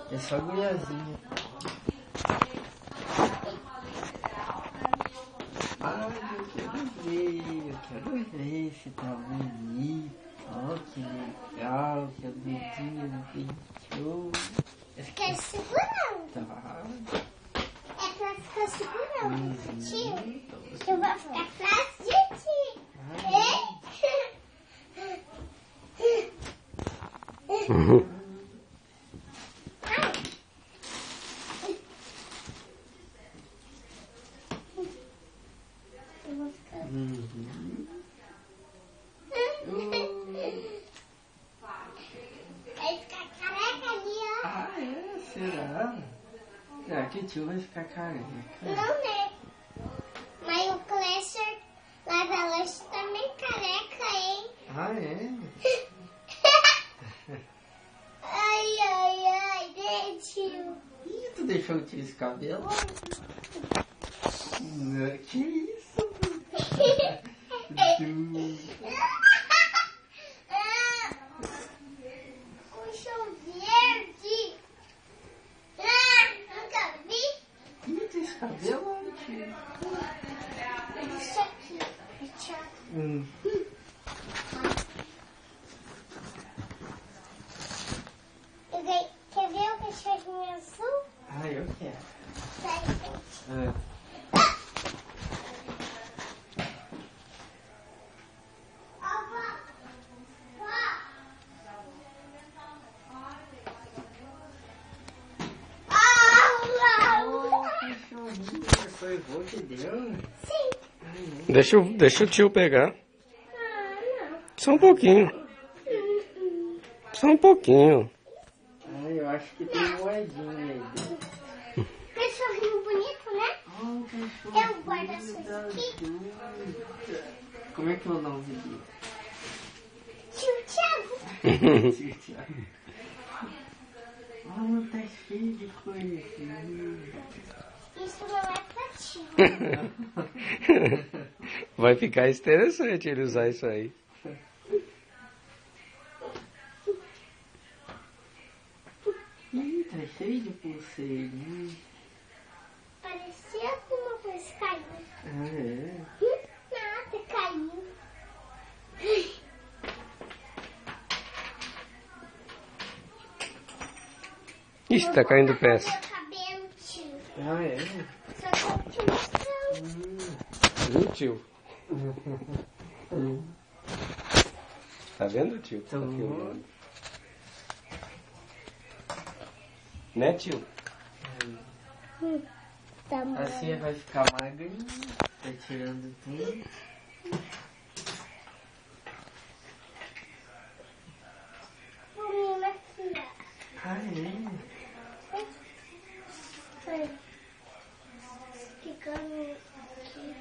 É só guriazinha. Ai, eu quero ver se tá bonito. Ó, que legal, que a dedinha não pintou. Fica segurando. Tá. É pra ficar segurando. Tio, eu vou ficar atrás de ti. Eu vou ficar. Vai ficar careca ali, ó. Ah, é? Será? Será que o tio vai ficar careca? Não, né? Mas o Clécio Lava-Lanche também careca, hein? Ah, é? Ai, né, tio? Ih, tu deixou o tio esse cabelo? Não, que isso? Puxão verde. Nunca vi. Ih, tu esse cabelo, tio? Isso aqui. Quer ver o cachorrinho azul? Ah, eu quero. Sai, gente. Foi vô que deu? Sim. Deixa o tio pegar. Não. Só um pouquinho. Só um pouquinho. Ah, eu acho que tem moedinha aí dentro. Cachorrinho bonito, né? Oh, cachorro. Eu guardo essas aqui. Como é que é o nome dele? Tio Thiago. Tio Thiago. Oh, tá cheio de coisinha. Isso não é pra ti. Vai ficar interessante ele usar isso aí. Ih, tá cheio de pulseirinha. Parecia alguma coisa caindo. Ah, é? Nada, caiu. Ixi, tá caindo peça. Meu cabelo, tio. Ah, é? Só tô te mostrando. Viu, tio? Tá vendo, tio? Tá Tô. filmando. Né, tio? Tá bom. Assim vai ficar magrinho. Tá tirando tudo. Menino aqui, ó. Ah, é? Foi ficando aqui.